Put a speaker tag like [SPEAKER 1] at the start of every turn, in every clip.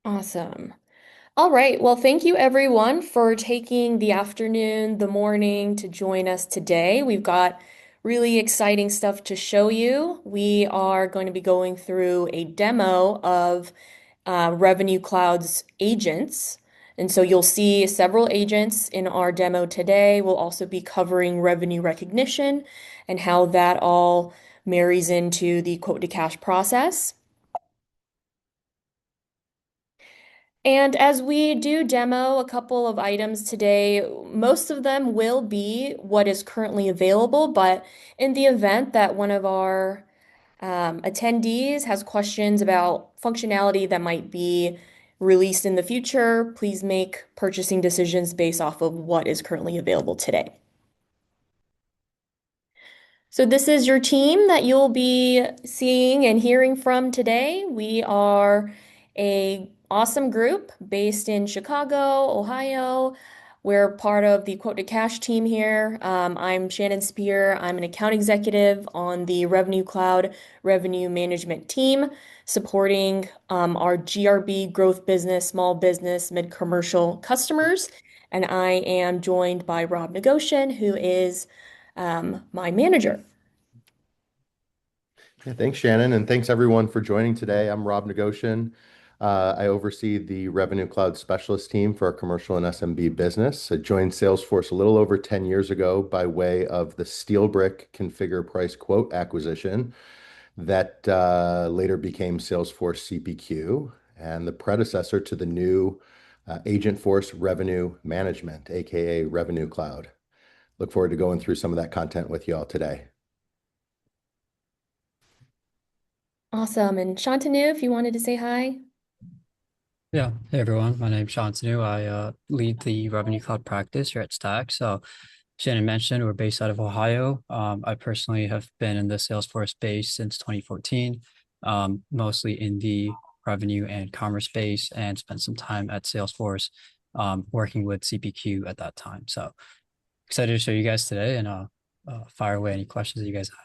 [SPEAKER 1] Awesome. All right. Well, thank you everyone for taking the afternoon, the morning to join us today. We've got really exciting stuff to show you. We are going to be going through a demo of Revenue Cloud's agents. And so you'll see several agents in our demo today. We'll also be covering revenue recognition and how that all marries into the quote to cash process. And as we do demo a couple of items today, most of them will be what is currently available, but in the event that one of our attendees has questions about functionality that might be released in the future, please make purchasing decisions based off of what is currently available today. So this is your team that you'll be seeing and hearing from today. We are a awesome group based in Chicago, Ohio. We're part of the Quote to Cash team here. I'm Shannon Spear. I'm an account executive on the Revenue Cloud Revenue Management team, supporting our GRB growth business, small business, mid-commercial customers. And I am joined by Rob Negoshian, who is my manager.
[SPEAKER 2] Yeah, thanks, Shannon, and thanks everyone for joining today. I'm Rob Negoshian. I oversee the Revenue Cloud Specialist team for our commercial and SMB business. I joined Salesforce a little over 10 years ago by way of the SteelBrick Configure Price Quote acquisition that later became Salesforce CPQ and the predecessor to the new Agentforce Revenue Management, aka Revenue Cloud. Look forward to going through some of that content with you all today.
[SPEAKER 1] Awesome. And Shantanu, if you wanted to say hi.
[SPEAKER 3] Yeah. Hey everyone, my name's Shantanu. I lead the Revenue Cloud practice here at Stack. So Shannon mentioned we're based out of Ohio. I personally have been in the Salesforce space since 2014, mostly in the revenue and commerce space, and spent some time at Salesforce working with CPQ at that time. So excited to show you guys today and fire away any questions that you guys have.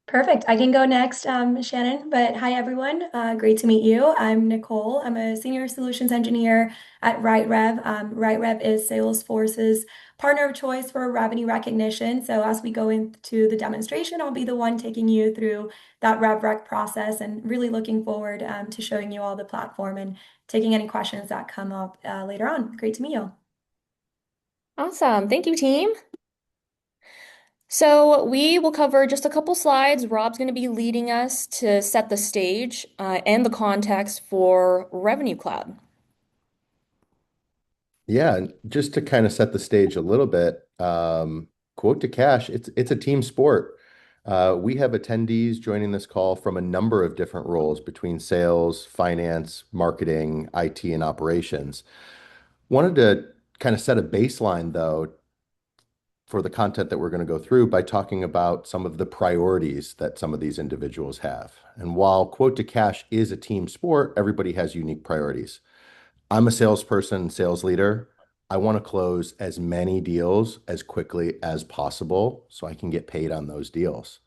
[SPEAKER 4] Perfect. I can go next, Shannon. But hi, everyone. Great to meet you. I'm Nicole. I'm a senior solutions engineer at RightRev. RightRev is Salesforce's partner of choice for revenue recognition. So as we go into the demonstration, I'll be the one taking you through that rev rec process and really looking forward to showing you all the platform and taking any questions that come up later on. Great to meet you.
[SPEAKER 1] Awesome. Thank you, team. So we will cover just a couple slides. Rob's going to be leading us to set the stage and the context for Revenue Cloud.
[SPEAKER 2] Yeah, and just to kind of set the stage a little bit, quote to cash, it's a team sport. We have attendees joining this call from a number of different roles between sales, finance, marketing, IT, and operations. Wanted to kind of set a baseline though for the content that we're going to go through by talking about some of the priorities that some of these individuals have. And while quote to cash is a team sport, everybody has unique priorities. I'm a salesperson, sales leader. I want to close as many deals as quickly as possible so I can get paid on those deals.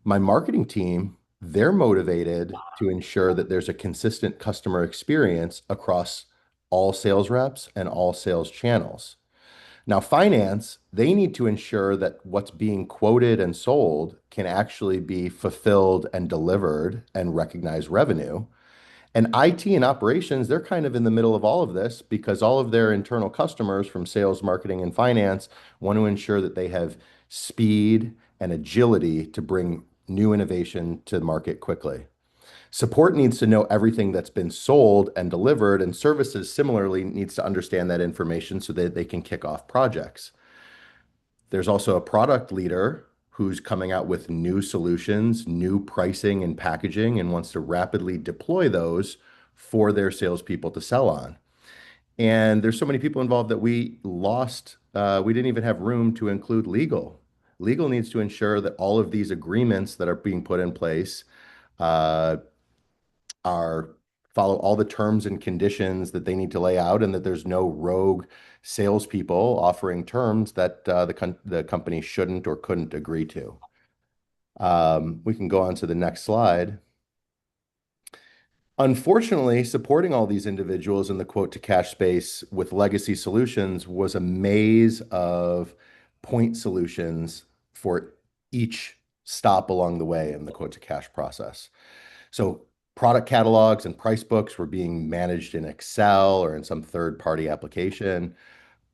[SPEAKER 2] My marketing team, they're motivated to ensure that there's a consistent customer experience across all sales reps and all sales channels. Now, finance, they need to ensure that what's being quoted and sold can actually be fulfilled and delivered and recognize revenue. And IT and operations, they're kind of in the middle of all of this because all of their internal customers from sales, marketing, and finance want to ensure that they have speed and agility to bring new innovation to the market quickly. Support needs to know everything that's been sold and delivered, and services similarly needs to understand that information so that they can kick off projects. There's also a product leader who's coming out with new solutions, new pricing and packaging, and wants to rapidly deploy those for their salespeople to sell on. And there's so many people involved that we didn't even have room to include legal. Legal needs to ensure that all of these agreements that are being put in place uh, are follow all the terms and conditions that they need to lay out, and that there's no rogue salespeople offering terms that the company shouldn't or couldn't agree to. We can go on to the next slide. Unfortunately, supporting all these individuals in the quote to cash space with legacy solutions was a maze of point solutions for each stop along the way in the quote to cash process. So product catalogs and price books were being managed in Excel or in some third-party application.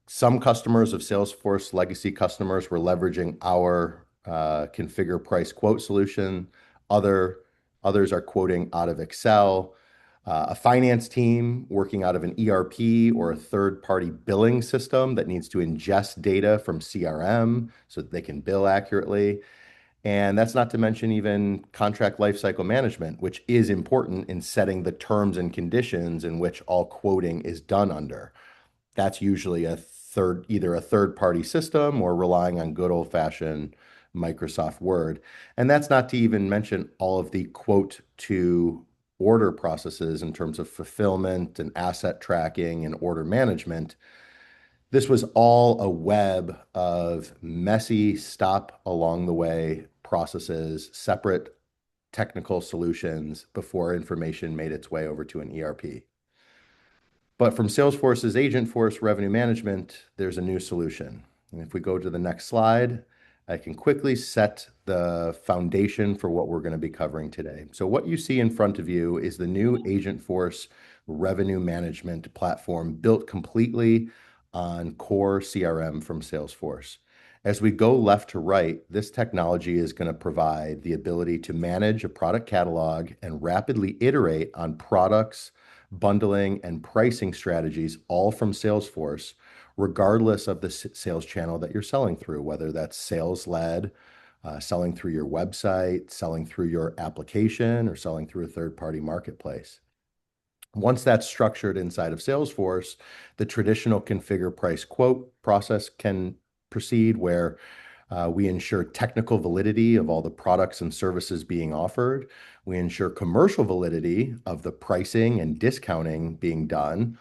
[SPEAKER 2] Some customers of Salesforce, legacy customers, were leveraging our configure price quote solution. Others are quoting out of Excel. A finance team working out of an ERP or a third-party billing system that needs to ingest data from CRM so that they can bill accurately. And that's not to mention even contract lifecycle management, which is important in setting the terms and conditions in which all quoting is done under. That's usually either a third-party system or relying on good old-fashioned Microsoft Word. And that's not to even mention all of the quote to order processes in terms of fulfillment and asset tracking and order management. This was all a web of messy stop along the way processes, separate technical solutions before information made its way over to an ERP. But from Salesforce's Agentforce Revenue Management, there's a new solution. And if we go to the next slide, I can quickly set the foundation for what we're going to be covering today. So what you see in front of you is the new Agentforce Revenue Management platform built completely on core CRM from Salesforce. As we go left to right, this technology is going to provide the ability to manage a product catalog and rapidly iterate on products, bundling, and pricing strategies, all from Salesforce, regardless of the sales channel that you're selling through, whether that's sales-led, selling through your website, selling through your application, or selling through a third-party marketplace. Once that's structured inside of Salesforce, the traditional configure price quote process can proceed, where we ensure technical validity of all the products and services being offered. We ensure commercial validity of the pricing and discounting being done.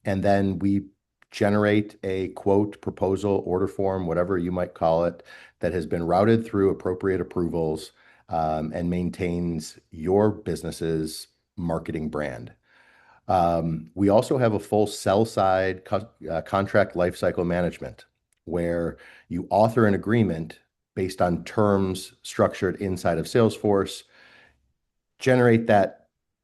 [SPEAKER 2] And then we generate a quote, proposal, order form, whatever you might call it, that has been routed through appropriate approvals and maintains your business's marketing brand. We also have a full sell-side contract lifecycle management, where you author an agreement based on terms structured inside of Salesforce, generate that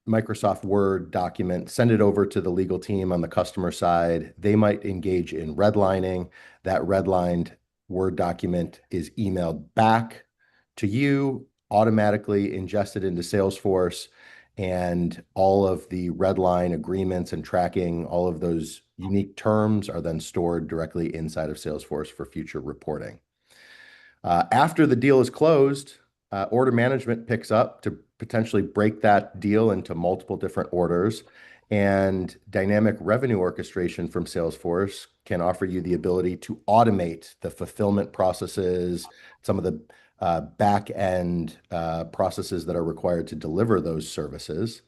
[SPEAKER 2] Microsoft Word document, send it over to the legal team on the customer side. They might engage in redlining. That redlined Word document is emailed back to you, automatically ingested into Salesforce, and all of the redline agreements and tracking, all of those unique terms are then stored directly inside of Salesforce for future reporting. After the deal is closed, order management picks up to potentially break that deal into multiple different orders, and dynamic revenue orchestration from Salesforce can offer you the ability to automate the fulfillment processes, some of the back-end processes that are required to deliver those services.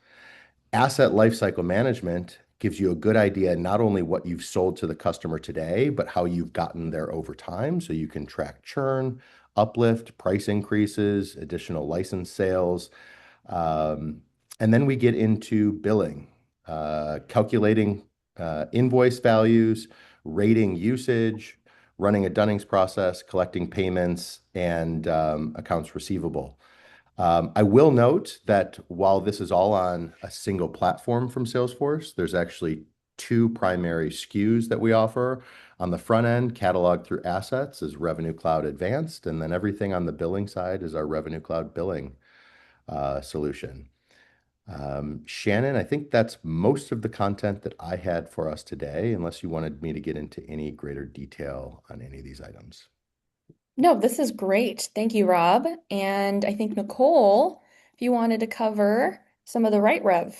[SPEAKER 2] Asset lifecycle management gives you a good idea not only what you've sold to the customer today, but how you've gotten there over time. So you can track churn, uplift, price increases, additional license sales. And then we get into billing, calculating invoice values, rating usage, running a Dunnings process, collecting payments, and accounts receivable. I will note that while this is all on a single platform from Salesforce, there's actually two primary SKUs that we offer. On the front end, catalog through assets is Revenue Cloud Advanced, and then everything on the billing side is our Revenue Cloud Billing solution. Shannon, I think that's most of the content that I had for us today, unless you wanted me to get into any greater detail on any of these items.
[SPEAKER 1] No, this is great. Thank you, Rob. And I think Nicole, if you wanted to cover some of the right rev.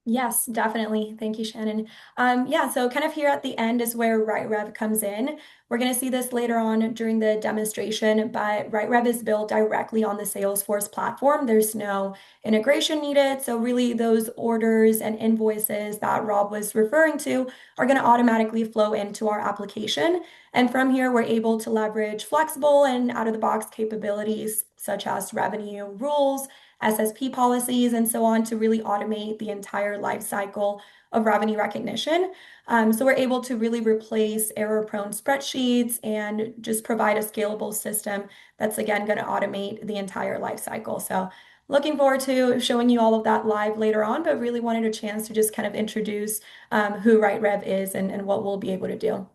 [SPEAKER 4] Yes, definitely. Thank you, Shannon. Yeah, so kind of here at the end is where RightRev comes in. We're going to see this later on during the demonstration, but RightRev is built directly on the Salesforce platform. There's no integration needed. So really those orders and invoices that Rob was referring to are going to automatically flow into our application. And from here, we're able to leverage flexible and out-of-the-box capabilities such as revenue rules SSP policies, and so on to really automate the entire life cycle of revenue recognition. So we're able to really replace error-prone spreadsheets and just provide a scalable system that's again going to automate the entire life cycle. So looking forward to showing you all of that live later on, but really wanted a chance to just kind of introduce who RightRev is and what we'll be able to do.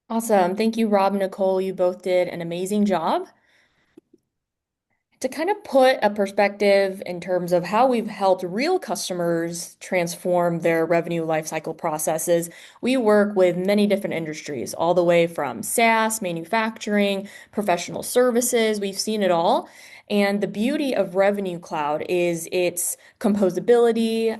[SPEAKER 1] Awesome. Thank you, Rob and Nicole. You both did an amazing job. To kind of put a perspective in terms of how we've helped real customers transform their revenue lifecycle processes, we work with many different industries, all the way from SaaS, manufacturing, professional services. We've seen it all. And the beauty of Revenue Cloud is its composability,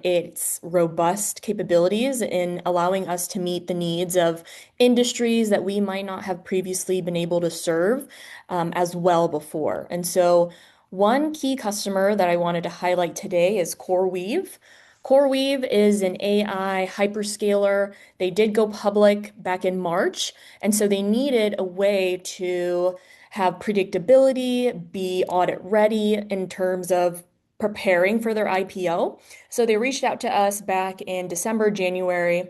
[SPEAKER 1] its robust capabilities in allowing us to meet the needs of industries that we might not have previously been able to serve as well before. And so, one key customer that I wanted to highlight today is CoreWeave. CoreWeave is an AI hyperscaler. They did go public back in March, and so they needed a way to have predictability, be audit ready in terms of preparing for their IPO. So they reached out to us back in December, January.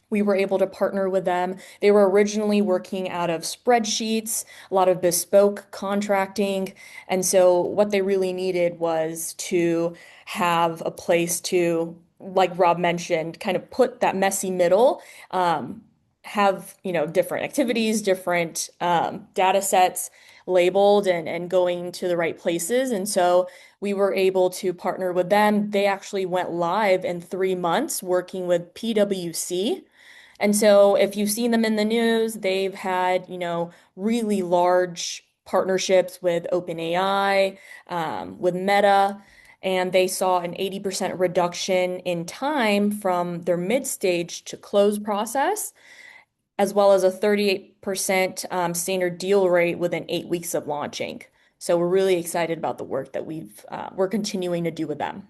[SPEAKER 1] We were able to partner with them. They were originally working out of spreadsheets, a lot of bespoke contracting. And so, what they really needed was to have a place to, like Rob mentioned, kind of put that messy middle, have, different activities, different data sets labeled and going to the right places. And so, we were able to partner with them. They actually went live in 3 months working with PwC. And so if you've seen them in the news, they've had, really large partnerships with OpenAI, with Meta, and they saw an 80% reduction in time from their mid-stage to close process, as well as a 38% standard deal rate within 8 weeks of launching. So we're really excited about the work that we're continuing to do with them.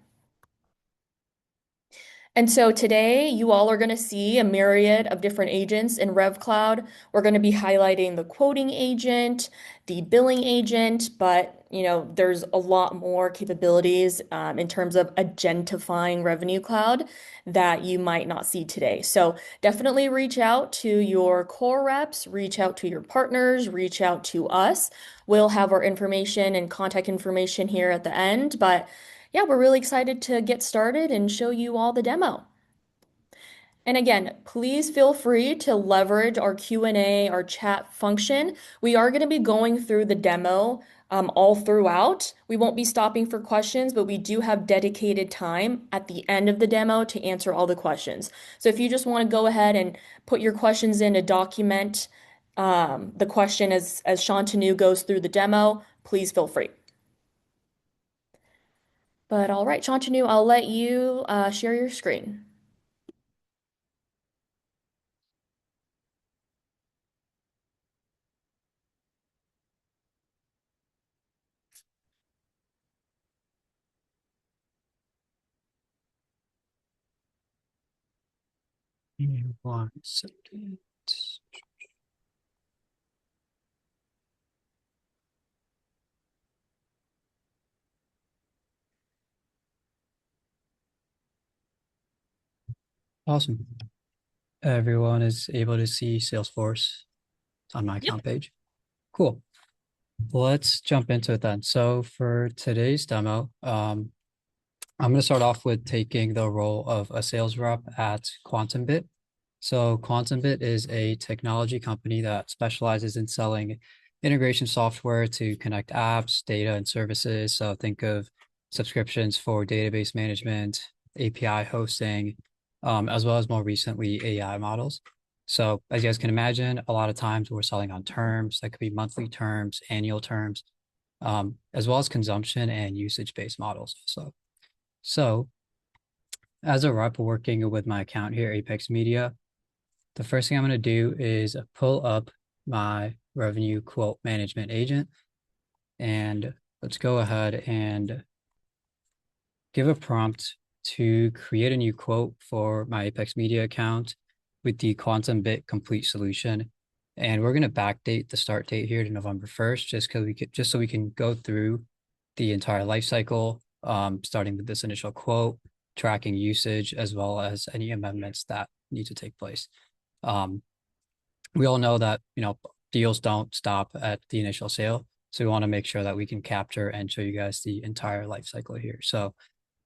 [SPEAKER 1] And so today, you all are going to see a myriad of different agents in RevCloud. We're going to be highlighting the quoting agent, the billing agent, but there's a lot more capabilities in terms of agentifying Revenue Cloud that you might not see today. So definitely reach out to your core reps, reach out to your partners, reach out to us. We'll have our information and contact information here at the end, but yeah, we're really excited to get started and show you all the demo. And again, please feel free to leverage our Q&A, our chat function. We are going to be going through the demo all throughout. We won't be stopping for questions, but we do have dedicated time at the end of the demo to answer all the questions. So if you just want to go ahead and put your questions in to document the question as Shantanu goes through the demo, please feel free. But all right, Shantanu, I'll let you share your screen.
[SPEAKER 3] One second. Awesome. Everyone is able to see Salesforce on my account page. Cool. Let's jump into it then. So for today's demo, I'm going to start off with taking the role of a sales rep at QuantumBit. So QuantumBit is a technology company that specializes in selling integration software to connect apps, data, and services. So think of subscriptions for database management, API hosting, as well as more recently AI models. So as you guys can imagine, a lot of times we're selling on terms that could be monthly terms, annual terms, as well as consumption and usage-based models. So as a rep working with my account here, Apex Media, the first thing I'm going to do is pull up my revenue quote management agent. And let's go ahead and give a prompt to create a new quote for my Apex Media account with the QuantumBit complete solution. And we're going to backdate the start date here to November 1st, just so we can go through the entire life cycle, starting with this initial quote, tracking usage, as well as any amendments that need to take place. We all know that, deals don't stop at the initial sale. So we want to make sure that we can capture and show you guys the entire life cycle here. So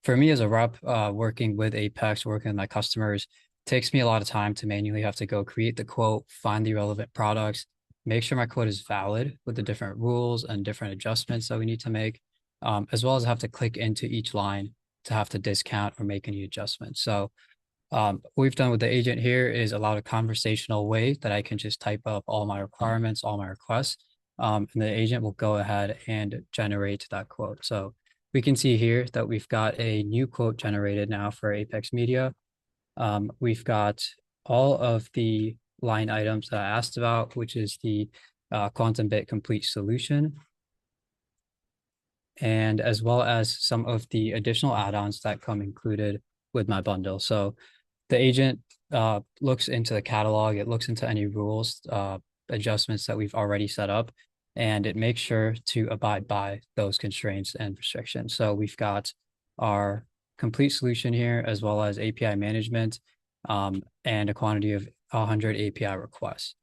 [SPEAKER 3] for me as a rep, working with Apex, working with my customers, takes me a lot of time to manually have to go create the quote, find the relevant products, make sure my quote is valid with the different rules and different adjustments that we need to make, as well as have to click into each line to have to discount or make any adjustments. So what we've done with the agent here is allowed a conversational way that I can just type up all my requirements, all my requests, and the agent will go ahead and generate that quote. So we can see here that we've got a new quote generated now for Apex Media. We've got all of the line items that I asked about, which is the quantum bit complete solution, and as well as some of the additional add-ons that come included with my bundle. So the agent looks into the catalog, it looks into any rules, adjustments that we've already set up, and it makes sure to abide by those constraints and restrictions. So we've got our complete solution here, as well as API management, and a quantity of 100 API requests.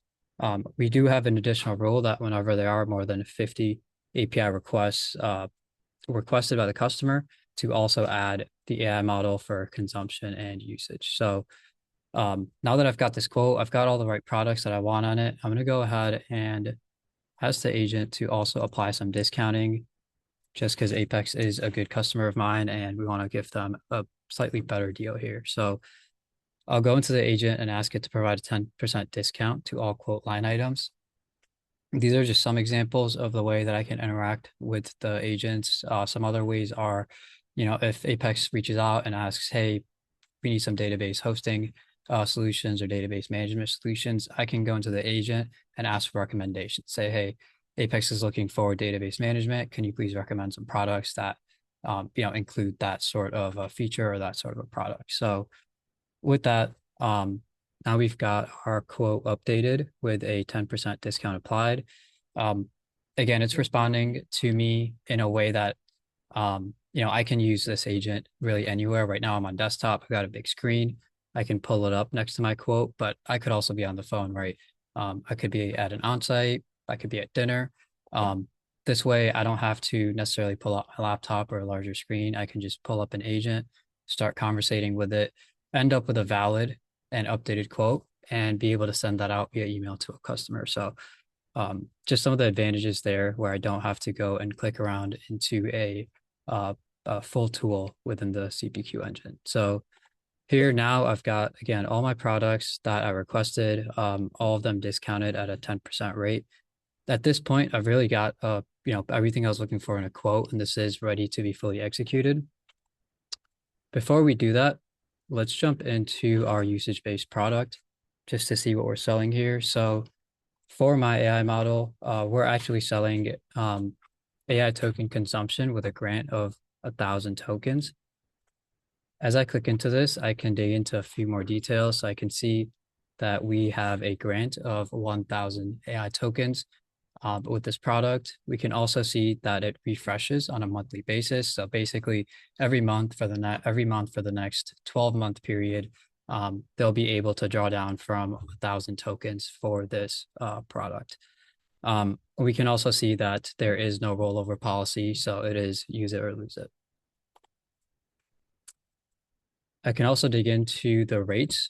[SPEAKER 3] We do have an additional rule that whenever there are more than 50 API requests requested by the customer, to also add the AI model for consumption and usage. So now that I've got this quote, I've got all the right products that I want on it. I'm going to go ahead and ask the agent to also apply some discounting, just because Apex is a good customer of mine and we want to give them a slightly better deal here. So I'll go into the agent and ask it to provide a 10% discount to all quote line items. These are just some examples of the way that I can interact with the agents. Some other ways are, if Apex reaches out and asks, hey, we need some database hosting solutions or database management solutions, I can go into the agent and ask for recommendations. Say, hey, Apex is looking for database management. Can you please recommend some products that, include that sort of a feature or that sort of a product? So with that, now we've got our quote updated with a 10% discount applied. Again, it's responding to me in a way that, I can use this agent really anywhere. Right now I'm on desktop, I've got a big screen. I can pull it up next to my quote, but I could also be on the phone, right? I could be at an onsite, I could be at dinner. This way I don't have to necessarily pull out my laptop or a larger screen. I can just pull up an agent, start conversating with it, end up with a valid and updated quote, and be able to send that out via email to a customer. So just some of the advantages there where I don't have to go and click around into a full tool within the CPQ engine. So here now I've got, again, all my products that I requested, all of them discounted at a 10% rate. At this point, I've really got everything I was looking for in a quote, and this is ready to be fully executed. Before we do that, let's jump into our usage-based product just to see what we're selling here. So for my AI model, we're actually selling AI token consumption with a grant of 1,000 tokens. As I click into this, I can dig into a few more details. So I can see that we have a grant of 1,000 AI tokens. With this product, we can also see that it refreshes on a monthly basis. So basically, every month for the next 12-month period, they'll be able to draw down from 1,000 tokens for this product. We can also see that there is no rollover policy, so it is use it or lose it. I can also dig into the rates.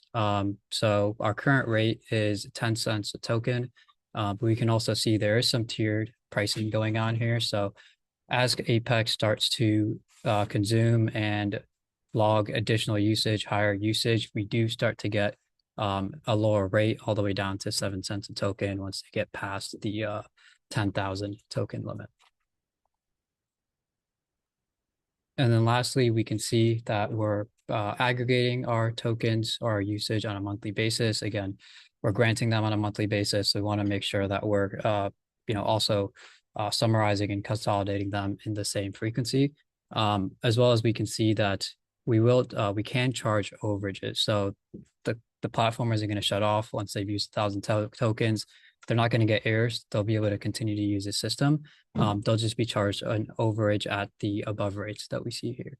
[SPEAKER 3] So our current rate is 10 cents a token. But we can also see there is some tiered pricing going on here. So as Apex starts to consume and log additional usage, higher usage, we do start to get a lower rate all the way down to 7 cents a token once they get past the 10,000 token limit. And then lastly, we can see that we're aggregating our tokens or our usage on a monthly basis. Again, we're granting them on a monthly basis. So we want to make sure that we're, also summarizing and consolidating them in the same frequency, as well as we can see that we can charge overages. So the platform isn't going to shut off once they've used 1,000 tokens. they're not going to get errors. They'll be able to continue to use the system. They'll just be charged an overage at the above rates that we see here.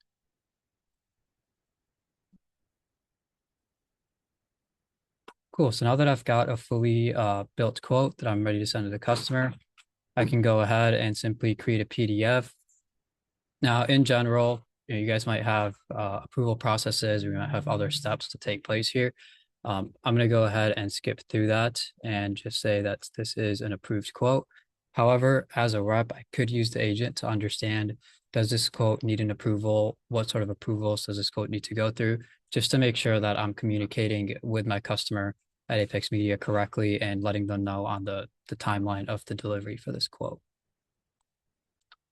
[SPEAKER 3] Cool. So now that I've got a fully built quote that I'm ready to send to the customer, I can go ahead and simply create a PDF. Now, in general, you guys might have approval processes. We might have other steps to take place here. I'm going to go ahead and skip through that and just say that this is an approved quote. However, as a rep, I could use the agent to understand, does this quote need an approval? What sort of approvals does this quote need to go through? Just to make sure that I'm communicating with my customer at Apex Media correctly and letting them know on the timeline of the delivery for this quote.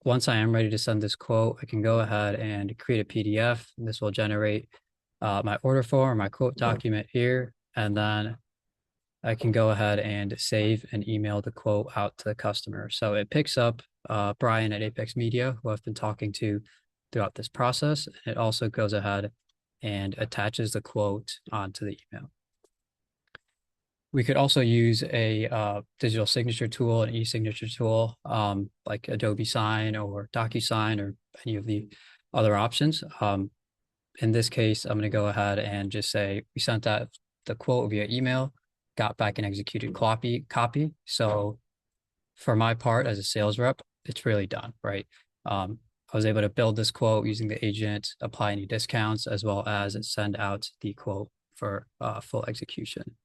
[SPEAKER 3] Once I am ready to send this quote, I can go ahead and create a PDF. This will generate my order form, my quote document here, and then I can go ahead and save and email the quote out to the customer. So it picks up Brian at Apex Media, who I've been talking to throughout this process. It also goes ahead and attaches the quote onto the email. We could also use a digital signature tool, an e-signature tool, like Adobe Sign or DocuSign or any of the other options. In this case, I'm going to go ahead and just say we sent the quote via email, got back an executed copy. So for my part as a sales rep, it's really done, right? I was able to build this quote using the agent, apply any discounts, as well as send out the quote for full execution.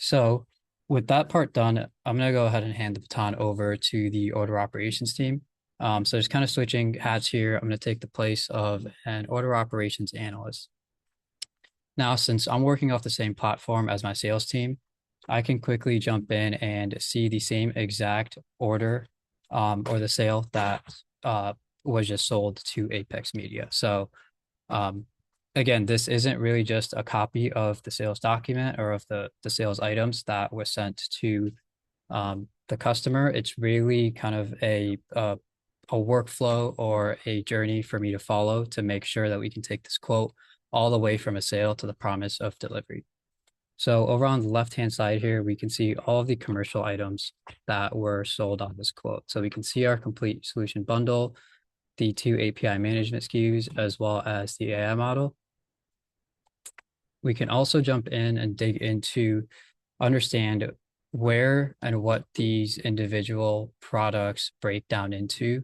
[SPEAKER 3] So with that part done, I'm going to go ahead and hand the baton over to the order operations team. So just kind of switching hats here, I'm going to take the place of an order operations analyst. Now, since I'm working off the same platform as my sales team, I can quickly jump in and see the same exact order or the sale that was just sold to Apex Media. So again, this isn't really just a copy of the sales document or of the sales items that was sent to the customer. It's really kind of a workflow or a journey for me to follow to make sure that we can take this quote all the way from a sale to the promise of delivery. So over on the left-hand side here, we can see all of the commercial items that were sold on this quote. So we can see our complete solution bundle, the 2 API management SKUs, as well as the AI model. We can also jump in and dig into understand where and what these individual products break down into,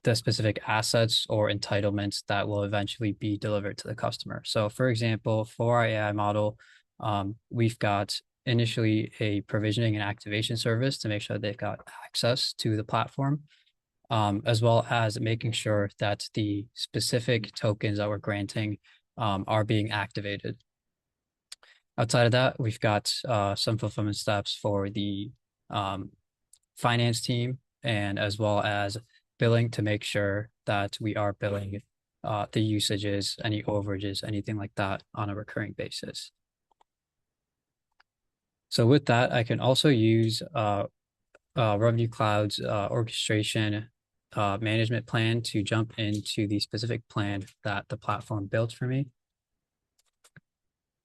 [SPEAKER 3] the specific assets or entitlements that will eventually be delivered to the customer. So for example, for our AI model, we've got initially a provisioning and activation service to make sure they've got access to the platform, as well as making sure that the specific tokens that we're granting are being activated. Outside of that, we've got some fulfillment steps for the finance team, and as well as billing to make sure that we are billing the usages, any overages, anything like that on a recurring basis. So with that, I can also use Revenue Cloud's orchestration management plan to jump into the specific plan that the platform built for me.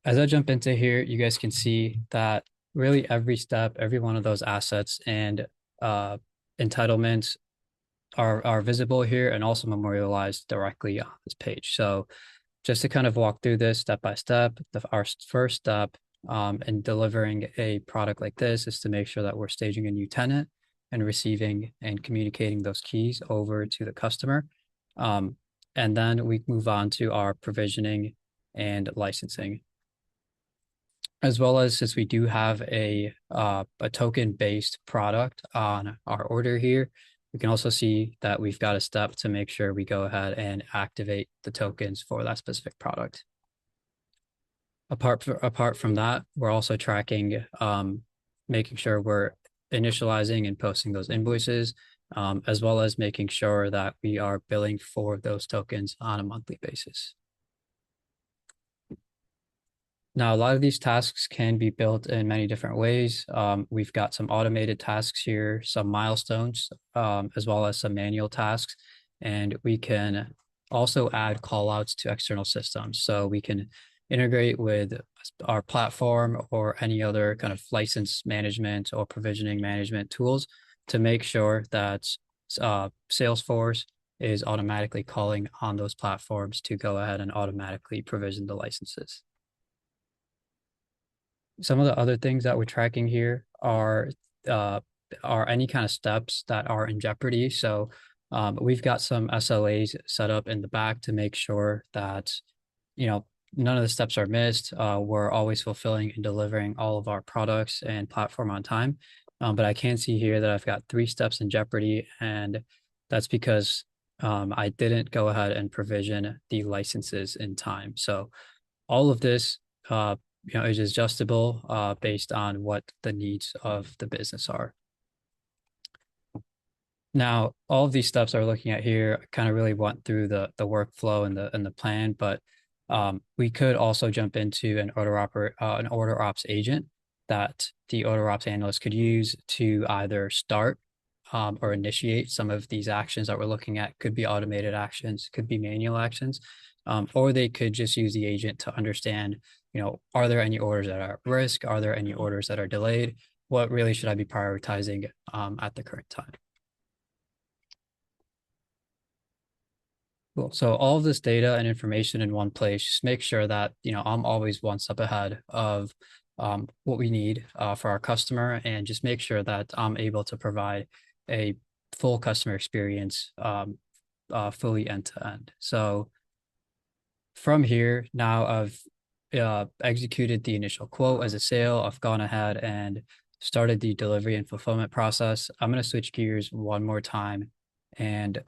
[SPEAKER 3] As I jump into here, you guys can see that really every step, every one of those assets and entitlements are visible here and also memorialized directly on this page. So just to kind of walk through this step by step, our first step in delivering a product like this is to make sure that we're staging a new tenant and receiving and communicating those keys over to the customer. And then we move on to our provisioning and licensing. As well as, since we do have a token-based product on our order here, we can also see that we've got a step to make sure we go ahead and activate the tokens for that specific product. Apart from that, we're also tracking, making sure we're initializing and posting those invoices, as well as making sure that we are billing for those tokens on a monthly basis. Now, a lot of these tasks can be built in many different ways. We've got some automated tasks here, some milestones, as well as some manual tasks. And we can also add callouts to external systems. So we can integrate with our platform or any other kind of license management or provisioning management tools to make sure that Salesforce is automatically calling on those platforms to go ahead and automatically provision the licenses. Some of the other things that we're tracking here are any kind of steps that are in jeopardy. So we've got some SLAs set up in the back to make sure that, none of the steps are missed. We're always fulfilling and delivering all of our products and platform on time. But I can see here that I've got 3 steps in jeopardy, and that's because I didn't go ahead and provision the licenses in time. So all of this, is adjustable based on what the needs of the business are. Now, all of these steps are looking at here kind of really went through the workflow and the plan, but we could also jump into an order ops agent that the order ops analyst could use to either start or initiate some of these actions that we're looking at. Could be automated actions, could be manual actions, or they could just use the agent to understand, are there any orders that are at risk? Are there any orders that are delayed? What really should I be prioritizing at the current time? Cool. So all of this data and information in one place, just make sure that, I'm always one step ahead of what we need for our customer, and just make sure that I'm able to provide a full customer experience fully end to end. So from here, now I've executed the initial quote as a sale. I've gone ahead and started the delivery and fulfillment process. I'm going to switch gears one more time and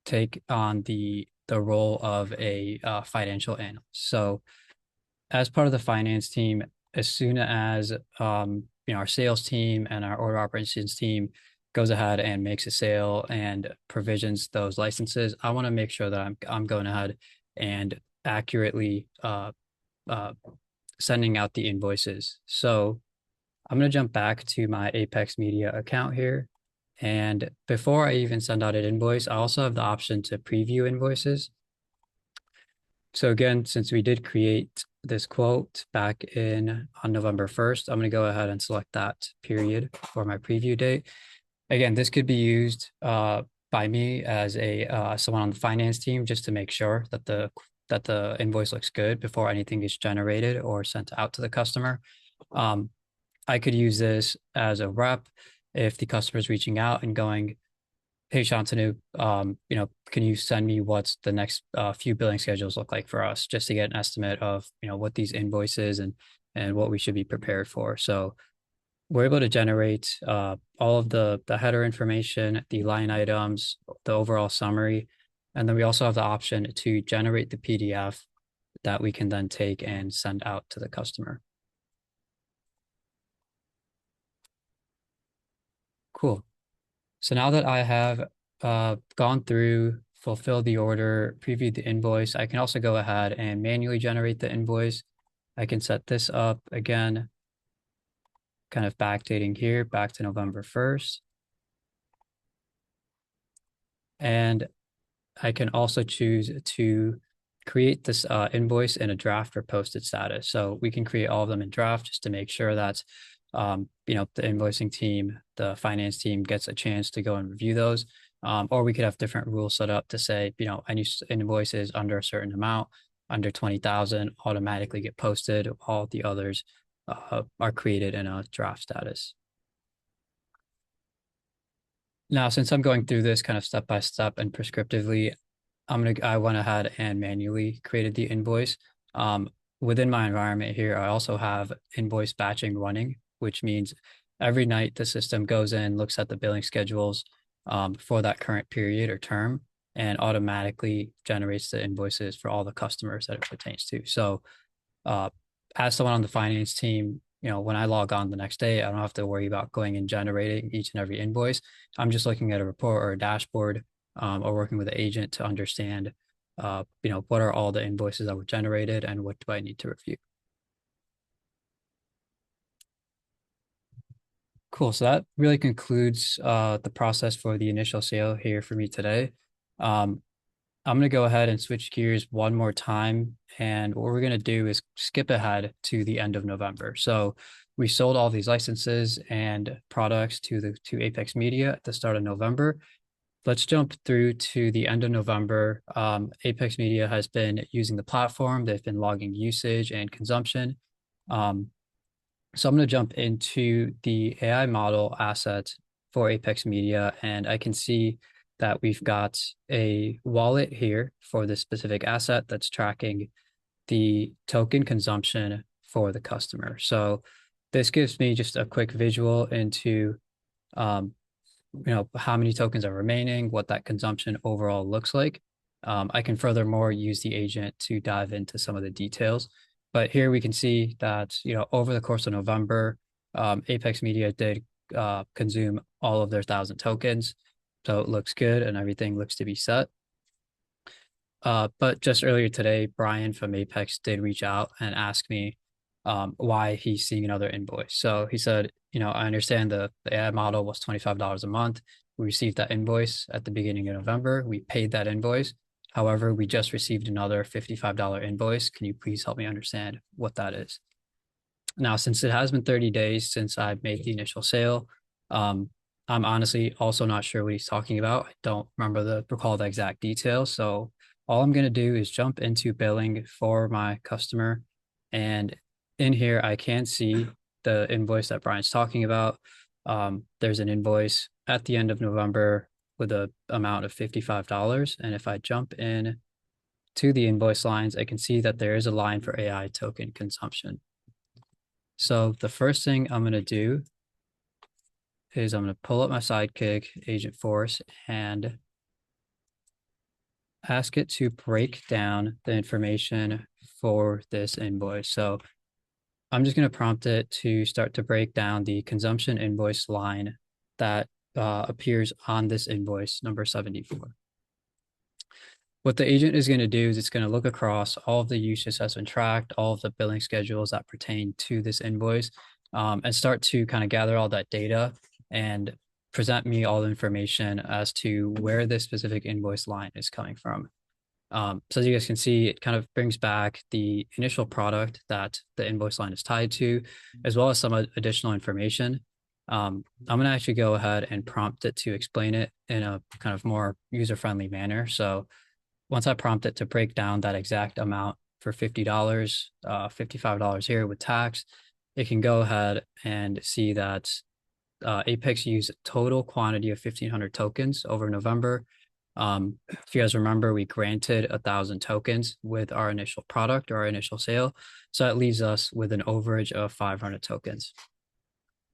[SPEAKER 3] take on the role of a financial analyst. So as part of the finance team, as soon as our sales team and our order operations team goes ahead and makes a sale and provisions those licenses, I want to make sure that I'm going ahead and accurately sending out the invoices. So I'm going to jump back to my Apex Media account here. And before I even send out an invoice, I also have the option to preview invoices. So again, since we did create this quote back on November 1st, I'm going to go ahead and select that period for my preview date. Again, this could be used by me as someone on the finance team, just to make sure that the invoice looks good before anything is generated or sent out to the customer. I could use this as a rep if the customer is reaching out and going, "Hey, Shantanu, can you send me what's the next few billing schedules look like for us, just to get an estimate of, what these invoices and what we should be prepared for." So we're able to generate all of the header information, the line items, the overall summary, and then we also have the option to generate the PDF that we can then take and send out to the customer. Cool. So now that I have gone through, fulfilled the order, previewed the invoice, I can also go ahead and manually generate the invoice. I can set this up again, kind of backdating here, back to November 1st. And I can also choose to create this invoice in a draft or posted status. So we can create all of them in draft just to make sure that the invoicing team, the finance team gets a chance to go and review those. Or we could have different rules set up to say, any invoices under a certain amount, under 20,000, automatically get posted. All the others are created in a draft status. Now, since I'm going through this kind of step by step and prescriptively, I went ahead and manually created the invoice. Within my environment here, I also have invoice batching running, which means every night the system goes in, looks at the billing schedules for that current period or term, and automatically generates the invoices for all the customers that it pertains to. So as someone on the finance team, when I log on the next day, I don't have to worry about going and generating each and every invoice. I'm just looking at a report or a dashboard or working with an agent to understand, what are all the invoices that were generated and what do I need to review. Cool. So that really concludes the process for the initial sale here for me today. I'm going to go ahead and switch gears one more time. And what we're going to do is skip ahead to the end of November. So we sold all these licenses and products to Apex Media at the start of November. Let's jump through to the end of November. Apex Media has been using the platform. They've been logging usage and consumption. So I'm going to jump into the AI model asset for Apex Media, and I can see that we've got a wallet here for this specific asset that's tracking the token consumption for the customer. So this gives me just a quick visual into how many tokens are remaining, what that consumption overall looks like. I can furthermore use the agent to dive into some of the details. But here we can see that, over the course of November, Apex Media did consume all of their 1,000 tokens. So it looks good and everything looks to be set. But just earlier today, Brian from Apex did reach out and ask me why he's seeing another invoice. So he said, I understand the AI model was $25 a month. We received that invoice at the beginning of November. We paid that invoice. However, we just received another $55 invoice. Can you please help me understand what that is? Now, since it has been 30 days since I made the initial sale, I'm honestly also not sure what he's talking about. I don't recall the exact details. So all I'm going to do is jump into billing for my customer. And in here, I can see the invoice that Brian's talking about. There's an invoice at the end of November with an amount of $55. And if I jump in to the invoice lines, I can see that there is a line for AI token consumption. So the first thing I'm going to do is I'm going to pull up my sidekick, Agentforce, and ask it to break down the information for this invoice. So I'm just going to prompt it to start to break down the consumption invoice line that appears on this invoice, number 74. What the agent is going to do is it's going to look across all of the usage that's been tracked, all of the billing schedules that pertain to this invoice, and start to kind of gather all that data and present me all the information as to where this specific invoice line is coming from. So as you guys can see, it kind of brings back the initial product that the invoice line is tied to, as well as some additional information. I'm going to actually go ahead and prompt it to explain it in a kind of more user-friendly manner. So once I prompt it to break down that exact amount for $50, $55 here with tax, it can go ahead and see that Apex used a total quantity of 1,500 tokens over November. If you guys remember, we granted 1,000 tokens with our initial product or our initial sale. So that leaves us with an overage of 500 tokens.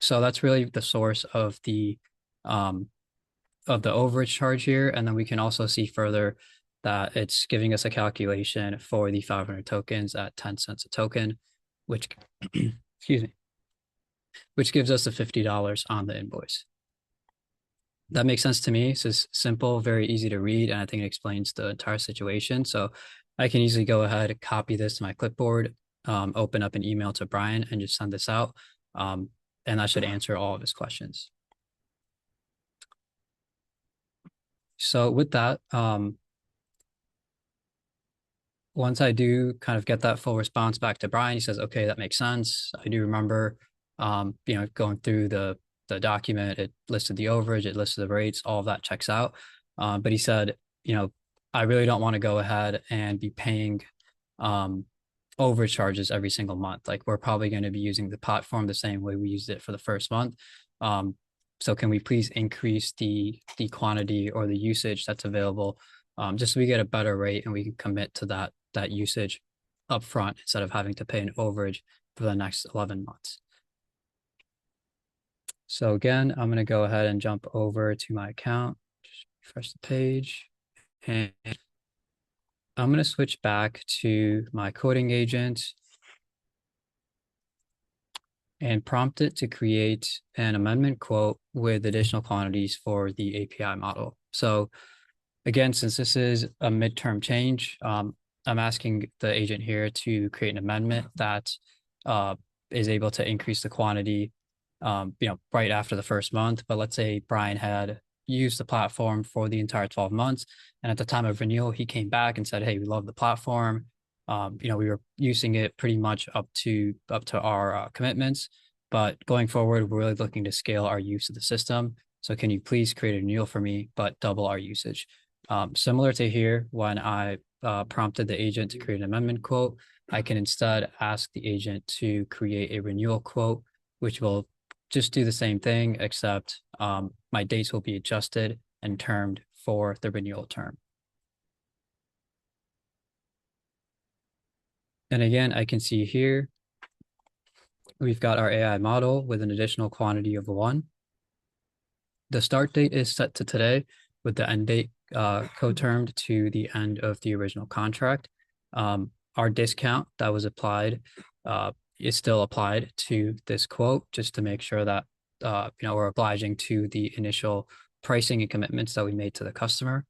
[SPEAKER 3] So that's really the source of the overage charge here. And then we can also see further that it's giving us a calculation for the 500 tokens at 10 cents a token, which, excuse me, which gives us the $50 on the invoice. That makes sense to me. This is simple, very easy to read, and I think it explains the entire situation. So I can easily go ahead and copy this to my clipboard, open up an email to Brian, and just send this out. And that should answer all of his questions. So with that, once I do kind of get that full response back to Brian, he says, okay, that makes sense. I do remember, going through the document, it listed the overage, it listed the rates, all of that checks out. But he said, I really don't want to go ahead and be paying overage charges every single month. Like we're probably going to be using the platform the same way we used it for the first month. So can we please increase the quantity or the usage that's available, just so we get a better rate and we can commit to that usage upfront instead of having to pay an overage for the next 11 months. So again, I'm going to go ahead and jump over to my account, just refresh the page, and I'm going to switch back to my coding agent and prompt it to create an amendment quote with additional quantities for the API model. So again, since this is a midterm change, I'm asking the agent here to create an amendment that is able to increase the quantity right after the first month. But let's say Brian had used the platform for the entire 12 months. And at the time of renewal, he came back and said, "Hey, we love the platform. We were using it pretty much up to our commitments, but going forward, we're really looking to scale our use of the system. So can you please create a renewal for me, but double our usage?" Similar to here, when I prompted the agent to create an amendment quote, I can instead ask the agent to create a renewal quote, which will just do the same thing, except my dates will be adjusted and termed for the renewal term. And again, I can see here, we've got our AI model with an additional quantity of 1. The start date is set to today, with the end date co-termed to the end of the original contract. Our discount that was applied is still applied to this quote, just to make sure that we're obliging to the initial pricing and commitments that we made to the customer,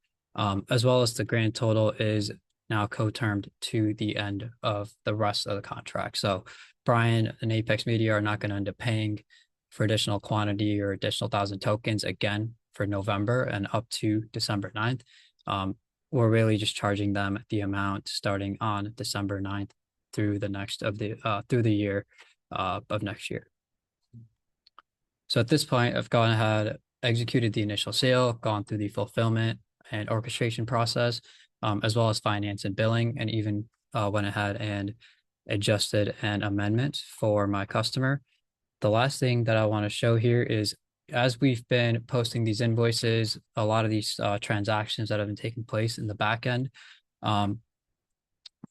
[SPEAKER 3] as well as the grand total is now co-termed to the end of the rest of the contract. So Brian and Apex Media are not going to end up paying for additional quantity or additional 1,000 tokens again for November and up to December 9th. We're really just charging them the amount starting on December 9th through the year of next year. So at this point, I've gone ahead, executed the initial sale, gone through the fulfillment and orchestration process, as well as finance and billing, and even went ahead and adjusted an amendment for my customer. The last thing that I want to show here is, as we've been posting these invoices, a lot of these transactions that have been taking place in the back end,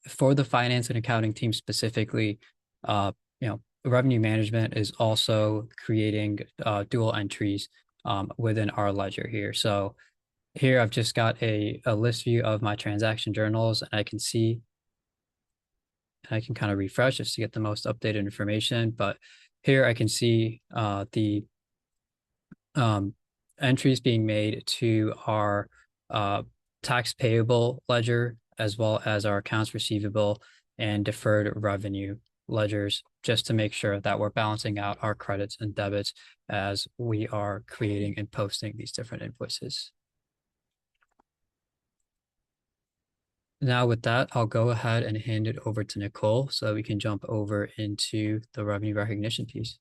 [SPEAKER 3] for the finance and accounting team specifically, revenue management is also creating dual entries within our ledger here. So here I've just got a list view of my transaction journals, and I can see, and I can kind of refresh just to get the most updated information. But here I can see the entries being made to our tax payable ledger, as well as our accounts receivable and deferred revenue ledgers, just to make sure that we're balancing out our credits and debits as we are creating and posting these different invoices. Now with that, I'll go ahead and hand it over to Nicole so we can jump over into the revenue recognition piece.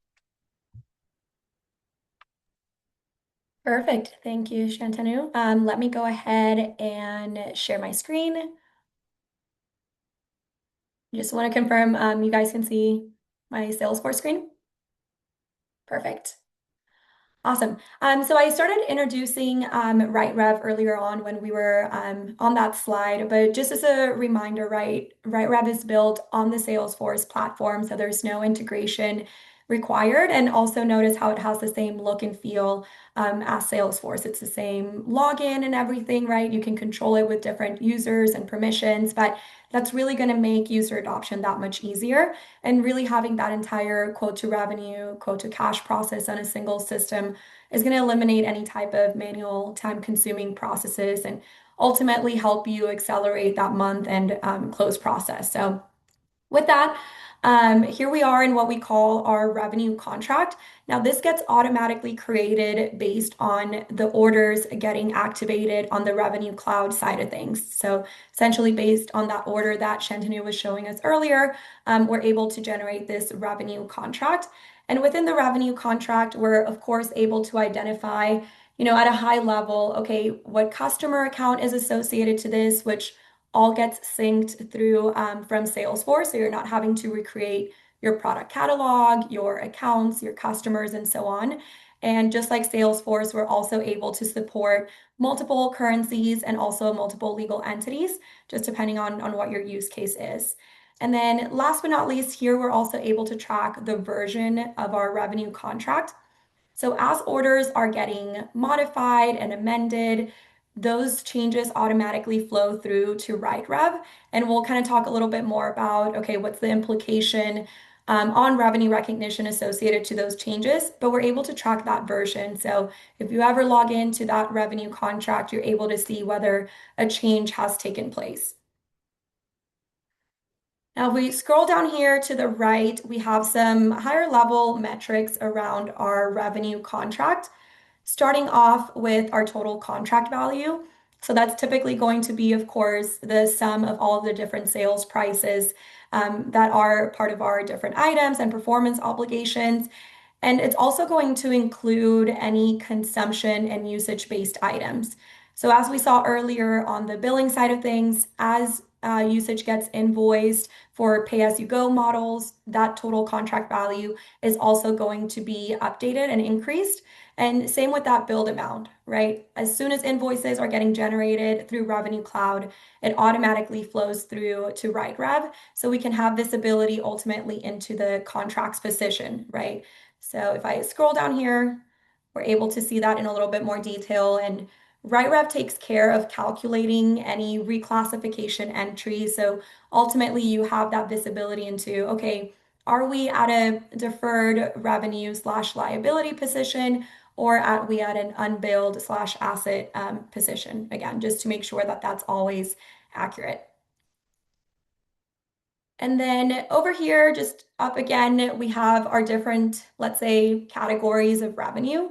[SPEAKER 4] Perfect. Thank you, Shantanu. Let me go ahead and share my screen. Just want to confirm you guys can see my Salesforce screen. Perfect. Awesome. So I started introducing RightRev earlier on when we were on that slide, but just as a reminder, RightRev is built on the Salesforce platform, so there's no integration required. And also notice how it has the same look and feel as Salesforce. It's the same login and everything, right? You can control it with different users and permissions, but that's really going to make user adoption that much easier. And really having that entire quote to revenue, quote to cash process on a single system is going to eliminate any type of manual time consuming processes and ultimately help you accelerate that month and close process. So with that, here we are in what we call our revenue contract. Now, this gets automatically created based on the orders getting activated on the Revenue Cloud side of things. So essentially based on that order that Shantanu was showing us earlier, we're able to generate this revenue contract. And within the revenue contract, we're of course able to identify, at a high level, okay, what customer account is associated to this, which all gets synced through from Salesforce, so you're not having to recreate your product catalog, your accounts, your customers, and so on. And just like Salesforce, we're also able to support multiple currencies and also multiple legal entities, just depending on what your use case is. And then last but not least, here we're also able to track the version of our revenue contract. So as orders are getting modified and amended, those changes automatically flow through to RightRev. And we'll kind of talk a little bit more about, okay, what's the implication on revenue recognition associated to those changes, but we're able to track that version. So if you ever log into that revenue contract, you're able to see whether a change has taken place. Now, if we scroll down here to the right, we have some higher level metrics around our revenue contract. starting off with our total contract value. So that's typically going to be, of course, the sum of all of the different sales prices that are part of our different items and performance obligations. And it's also going to include any consumption and usage-based items. So as we saw earlier on the billing side of things, as usage gets invoiced for pay-as-you-go models, that total contract value is also going to be updated and increased. And same with that billed amount, right? As soon as invoices are getting generated through Revenue Cloud, it automatically flows through to RightRev, so we can have visibility ultimately into the contract's position, right? So if I scroll down here, we're able to see that in a little bit more detail. And RightRev takes care of calculating any reclassification entry. So ultimately, you have that visibility into, okay, are we at a deferred revenue slash liability position, or are we at an unbilled slash asset position? Again, just to make sure that that's always accurate. And then over here, just up again, we have our different, let's say, categories of revenue.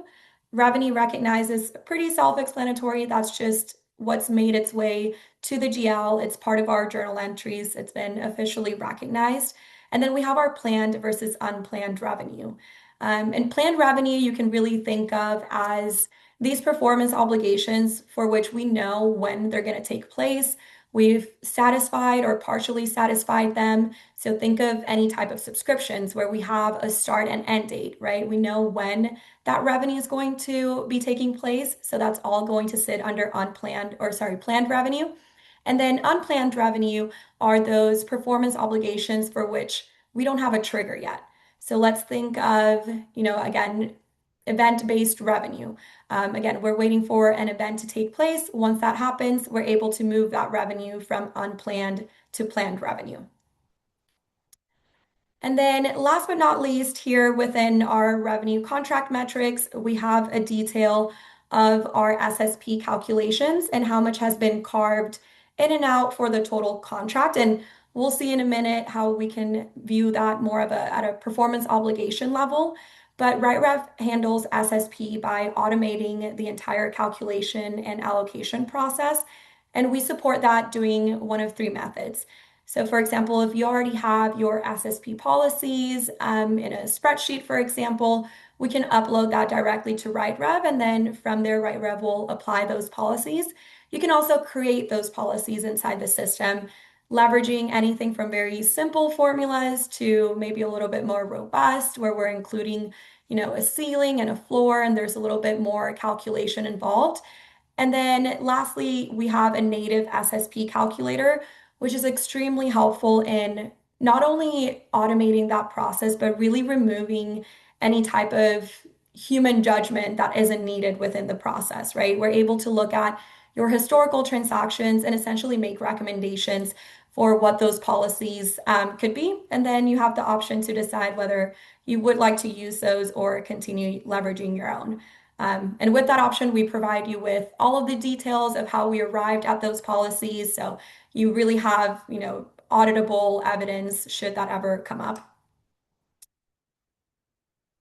[SPEAKER 4] Revenue recognized is pretty self-explanatory. That's just what's made its way to the GL. It's part of our journal entries. It's been officially recognized. And then we have our planned versus unplanned revenue. And planned revenue, you can really think of as these performance obligations for which we know when they're going to take place. We've satisfied or partially satisfied them. So think of any type of subscriptions where we have a start and end date, right? We know when that revenue is going to be taking place. So that's all going to sit under planned revenue. And then unplanned revenue are those performance obligations for which we don't have a trigger yet. So let's think of, again, event-based revenue. Again, we're waiting for an event to take place. Once that happens, we're able to move that revenue from unplanned to planned revenue. And then last but not least, here within our revenue contract metrics, we have a detail of our SSP calculations and how much has been carved in and out for the total contract. And we'll see in a minute how we can view that more of at a performance obligation level. But RightRev handles SSP by automating the entire calculation and allocation process. And we support that doing one of three methods. So for example, if you already have your SSP policies in a spreadsheet, for example, we can upload that directly to RightRev, and then from there, RightRev will apply those policies. You can also create those policies inside the system, leveraging anything from very simple formulas to maybe a little bit more robust, where we're including, a ceiling and a floor, and there's a little bit more calculation involved. And then lastly, we have a native SSP calculator, which is extremely helpful in not only automating that process, but really removing any type of human judgment that isn't needed within the process, right? We're able to look at your historical transactions and essentially make recommendations for what those policies could be. And then you have the option to decide whether you would like to use those or continue leveraging your own. And with that option, we provide you with all of the details of how we arrived at those policies. So you really have, auditable evidence should that ever come up.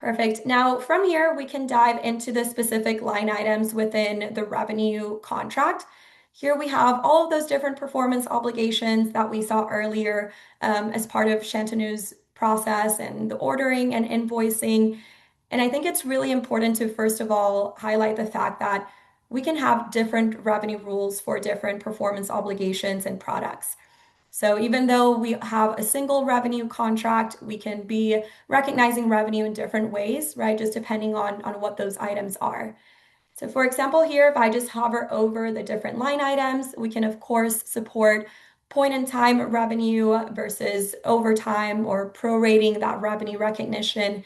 [SPEAKER 4] Perfect. Now, from here, we can dive into the specific line items within the revenue contract. Here we have all of those different performance obligations that we saw earlier as part of Shantanu's process and the ordering and invoicing. And I think it's really important to, first of all, highlight the fact that we can have different revenue rules for different performance obligations and products. So even though we have a single revenue contract, we can be recognizing revenue in different ways, right? Just depending on what those items are. So for example, here, if I just hover over the different line items, we can of course support point in time revenue versus overtime or prorating that revenue recognition.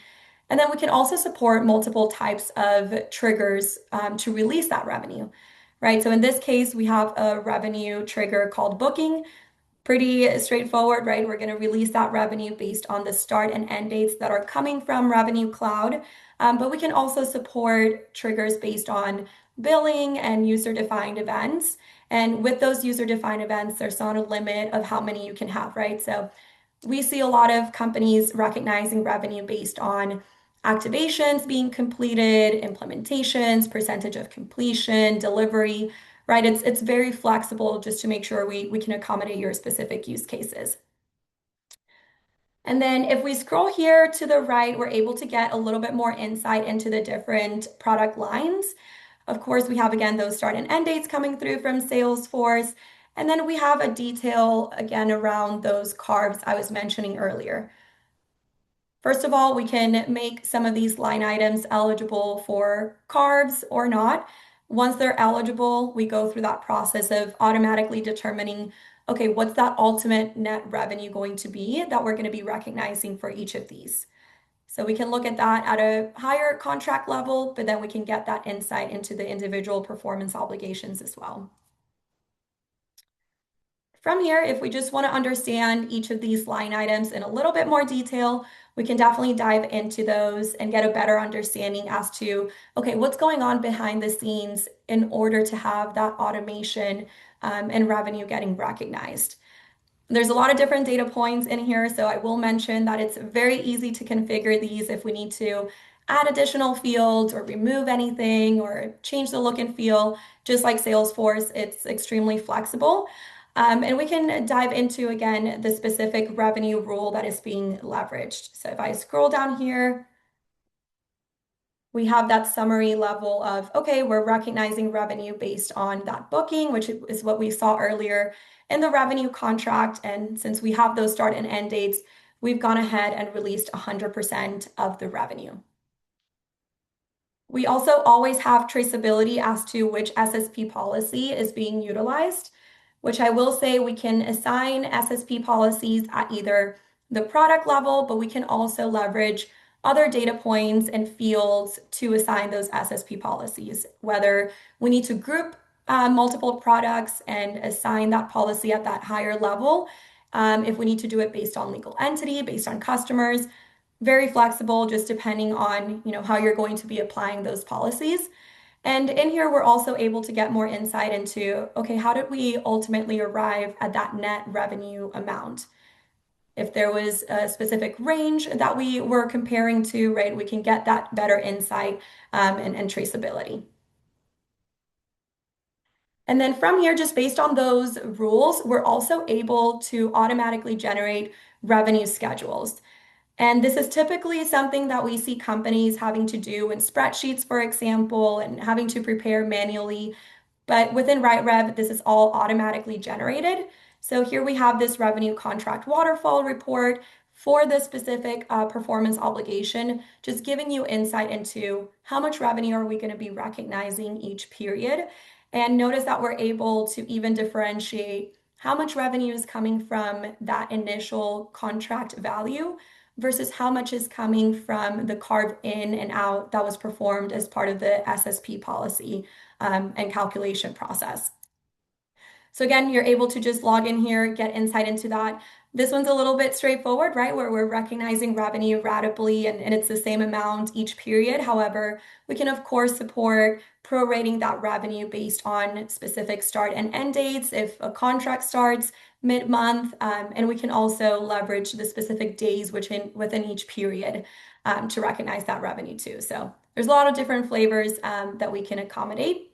[SPEAKER 4] And then we can also support multiple types of triggers to release that revenue, right? So in this case, we have a revenue trigger called booking. Pretty straightforward, right? We're going to release that revenue based on the start and end dates that are coming from Revenue Cloud. But we can also support triggers based on billing and user-defined events. And with those user-defined events, there's not a limit of how many you can have, right? So we see a lot of companies recognizing revenue based on activations being completed, implementations, percentage of completion, delivery, right? It's very flexible just to make sure we can accommodate your specific use cases. And then if we scroll here to the right, we're able to get a little bit more insight into the different product lines. Of course, we have, again, those start and end dates coming through from Salesforce. And then we have a detail, again, around those carves I was mentioning earlier. First of all, we can make some of these line items eligible for carves or not. Once they're eligible, we go through that process of automatically determining, okay, what's that ultimate net revenue going to be that we're going to be recognizing for each of these. So we can look at that at a higher contract level, but then we can get that insight into the individual performance obligations as well. From here, if we just want to understand each of these line items in a little bit more detail, we can definitely dive into those and get a better understanding as to, okay, what's going on behind the scenes in order to have that automation and revenue getting recognized. There's a lot of different data points in here, so I will mention that it's very easy to configure these if we need to add additional fields or remove anything or change the look and feel. Just like Salesforce, it's extremely flexible. And we can dive into, again, the specific revenue rule that is being leveraged. So if I scroll down here, we have that summary level of, okay, we're recognizing revenue based on that booking, which is what we saw earlier in the revenue contract. And since we have those start and end dates, we've gone ahead and released 100% of the revenue. We also always have traceability as to which SSP policy is being utilized, which I will say we can assign SSP policies at either the product level, but we can also leverage other data points and fields to assign those SSP policies, whether we need to group multiple products and assign that policy at that higher level, if we need to do it based on legal entity, based on customers, very flexible, just depending on how you're going to be applying those policies. And in here, we're also able to get more insight into, okay, how did we ultimately arrive at that net revenue amount? If there was a specific range that we were comparing to, right, we can get that better insight and traceability. And then from here, just based on those rules, we're also able to automatically generate revenue schedules. And this is typically something that we see companies having to do in spreadsheets, for example, and having to prepare manually. But within RightRev, this is all automatically generated. So here we have this revenue contract waterfall report for the specific performance obligation, just giving you insight into how much revenue are we going to be recognizing each period. And notice that we're able to even differentiate how much revenue is coming from that initial contract value versus how much is coming from the carve in and out that was performed as part of the SSP policy and calculation process. So again, you're able to just log in here, get insight into that. This one's a little bit straightforward, right? Where we're recognizing revenue ratably and it's the same amount each period. However, we can of course support prorating that revenue based on specific start and end dates if a contract starts mid-month, and we can also leverage the specific days within each period to recognize that revenue too. So there's a lot of different flavors that we can accommodate.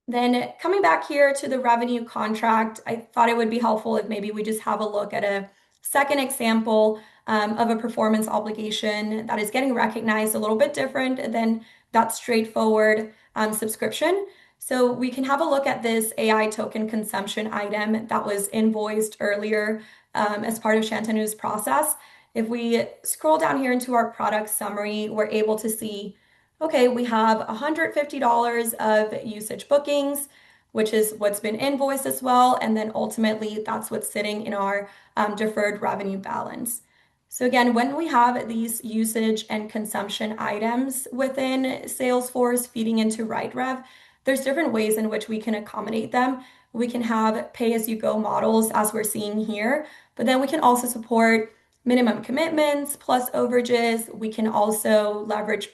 [SPEAKER 4] Then coming back here to the revenue contract, I thought it would be helpful if maybe we just have a look at a second example of a performance obligation that is getting recognized a little bit different than that straightforward subscription. So we can have a look at this AI token consumption item that was invoiced earlier as part of Shantanu's process. If we scroll down here into our product summary, we're able to see, okay, we have $150 of usage bookings, which is what's been invoiced as well. And then ultimately, that's what's sitting in our deferred revenue balance. So again, when we have these usage and consumption items within Salesforce feeding into RightRev, there's different ways in which we can accommodate them. We can have pay-as-you-go models as we're seeing here, but then we can also support minimum commitments plus overages. We can also leverage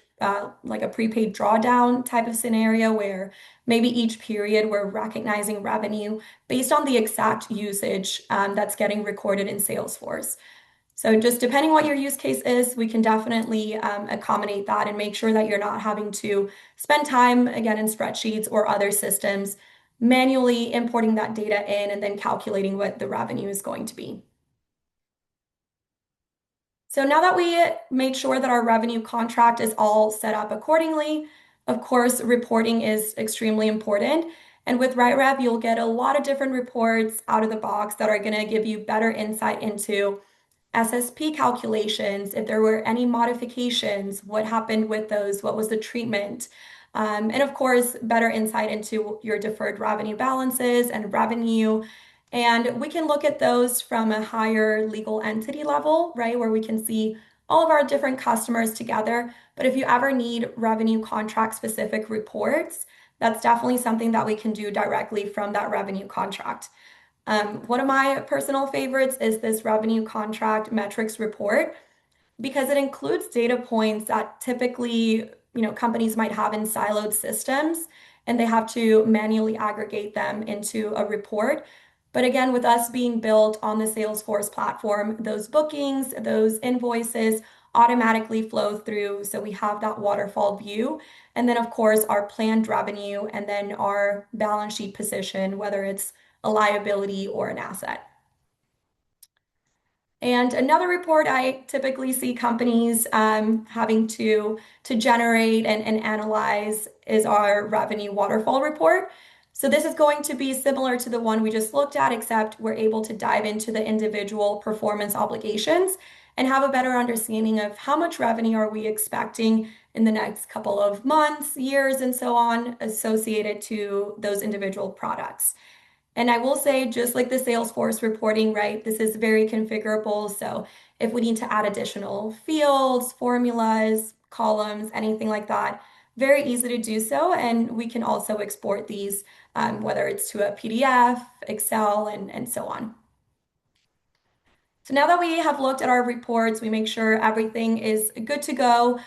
[SPEAKER 4] like a prepaid drawdown type of scenario where maybe each period we're recognizing revenue based on the exact usage that's getting recorded in Salesforce. So just depending what your use case is, we can definitely accommodate that and make sure that you're not having to spend time, again, in spreadsheets or other systems, manually importing that data in and then calculating what the revenue is going to be. So now that we made sure that our revenue contract is all set up accordingly, of course, reporting is extremely important. And with RightRev, you'll get a lot of different reports out of the box that are going to give you better insight into SSP calculations, if there were any modifications, what happened with those, what was the treatment, and of course, better insight into your deferred revenue balances and revenue. And we can look at those from a higher legal entity level, right, where we can see all of our different customers together. But if you ever need revenue contract specific reports, that's definitely something that we can do directly from that revenue contract. One of my personal favorites is this revenue contract metrics report because it includes data points that typically, companies might have in siloed systems and they have to manually aggregate them into a report. But again, with us being built on the Salesforce platform, those bookings, those invoices automatically flow through. So we have that waterfall view. And then, of course, our planned revenue and then our balance sheet position, whether it's a liability or an asset. And another report I typically see companies having to generate and analyze is our revenue waterfall report. So this is going to be similar to the one we just looked at, except we're able to dive into the individual performance obligations and have a better understanding of how much revenue are we expecting in the next couple of months, years, and so on associated to those individual products. And I will say, just like the Salesforce reporting, right, this is very configurable. So if we need to add additional fields, formulas, columns, anything like that, very easy to do so. And we can also export these, whether it's to a PDF, Excel, and so on. So now that we have looked at our reports, we make sure everything is good to go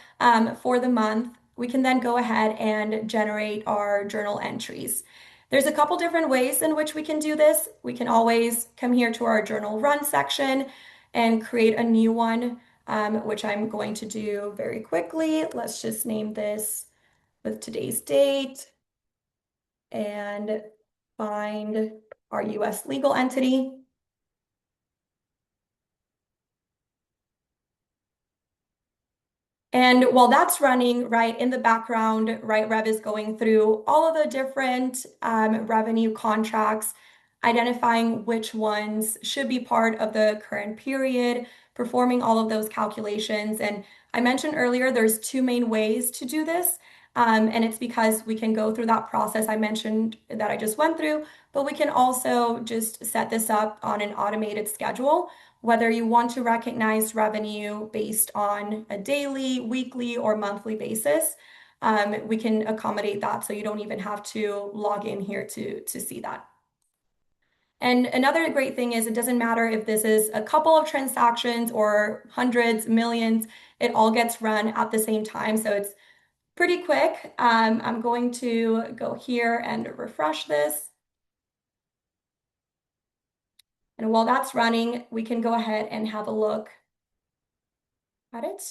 [SPEAKER 4] for the month. We can then go ahead and generate our journal entries. There's a couple different ways in which we can do this. We can always come here to our journal run section and create a new one, which I'm going to do very quickly. Let's just name this with today's date and find our US legal entity. And while that's running, right, in the background, RightRev is going through all of the different revenue contracts, identifying which ones should be part of the current period, performing all of those calculations. And I mentioned earlier, there's two main ways to do this. And it's because we can go through that process I mentioned that I just went through, but we can also just set this up on an automated schedule, whether you want to recognize revenue based on a daily, weekly, or monthly basis. We can accommodate that so you don't even have to log in here to see that. And another great thing is it doesn't matter if this is a couple of transactions or hundreds, millions, it all gets run at the same time. So it's pretty quick. I'm going to go here and refresh this. And while that's running, we can go ahead and have a look at it.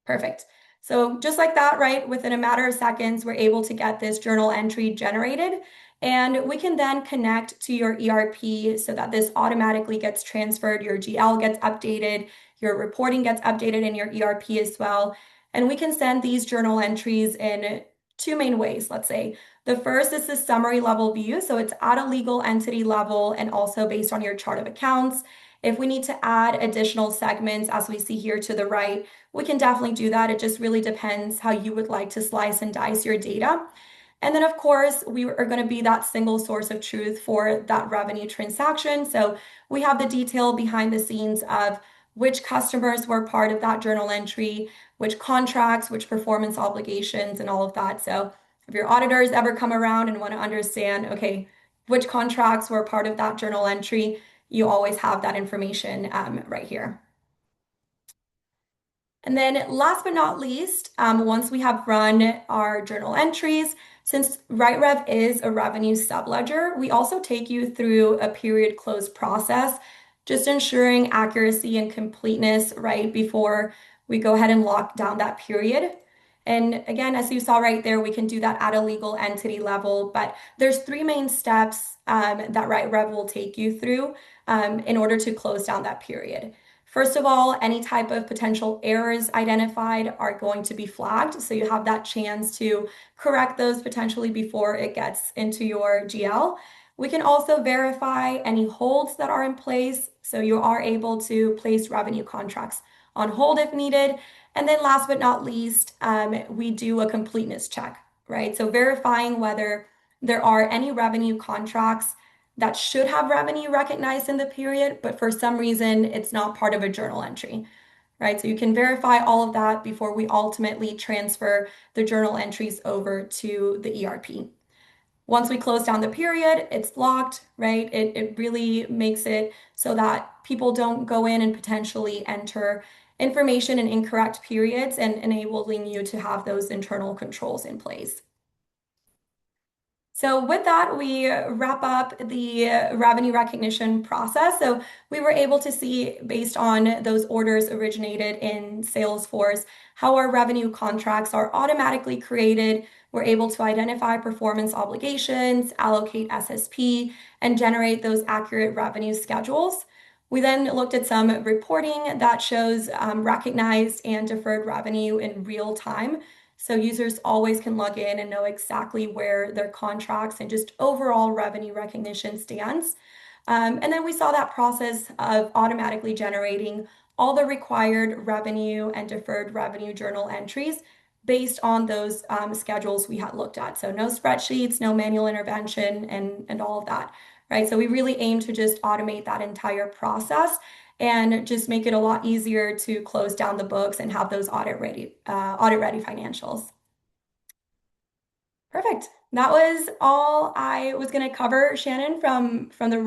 [SPEAKER 4] Perfect. So just like that, right, within a matter of seconds, we're able to get this journal entry generated. And we can then connect to your ERP so that this automatically gets transferred, your GL gets updated, your reporting gets updated in your ERP as well. And we can send these journal entries in two main ways, let's say. The first is the summary level view. So it's at a legal entity level and also based on your chart of accounts. If we need to add additional segments, as we see here to the right, we can definitely do that. It just really depends how you would like to slice and dice your data. And then, of course, we are going to be that single source of truth for that revenue transaction. So we have the detail behind the scenes of which customers were part of that journal entry, which contracts, which performance obligations, and all of that. So if your auditors ever come around and want to understand, okay, which contracts were part of that journal entry, you always have that information right here. And then last but not least, once we have run our journal entries, since RightRev is a revenue subledger, we also take you through a period close process just ensuring accuracy and completeness right before we go ahead and lock down that period. And again, as you saw right there, we can do that at a legal entity level, but there's three main steps that RightRev will take you through in order to close down that period. First of all, any type of potential errors identified are going to be flagged, so you have that chance to correct those potentially before it gets into your GL. We can also verify any holds that are in place, so you are able to place revenue contracts on hold if needed. And then last but not least, we do a completeness check, right? So verifying whether there are any revenue contracts that should have revenue recognized in the period, but for some reason it's not part of a journal entry, right? So you can verify all of that before we ultimately transfer the journal entries over to the ERP. Once we close down the period, it's locked, right? It really makes it so that people don't go in and potentially enter information in incorrect periods and enabling you to have those internal controls in place. So with that, we wrap up the revenue recognition process. So we were able to see, based on those orders originated in Salesforce, how our revenue contracts are automatically created. We're able to identify performance obligations, allocate SSP, and generate those accurate revenue schedules. We then looked at some reporting that shows recognized and deferred revenue in real time. So users always can log in and know exactly where their contracts and just overall revenue recognition stands. And then we saw that process of automatically generating all the required revenue and deferred revenue journal entries based on those schedules we had looked at. So no spreadsheets, no manual intervention, and all of that, right? So we really aim to just automate that entire process and just make it a lot easier to close down the books and have those audit ready financials. Perfect. That was all I was going to cover, Shannon, from the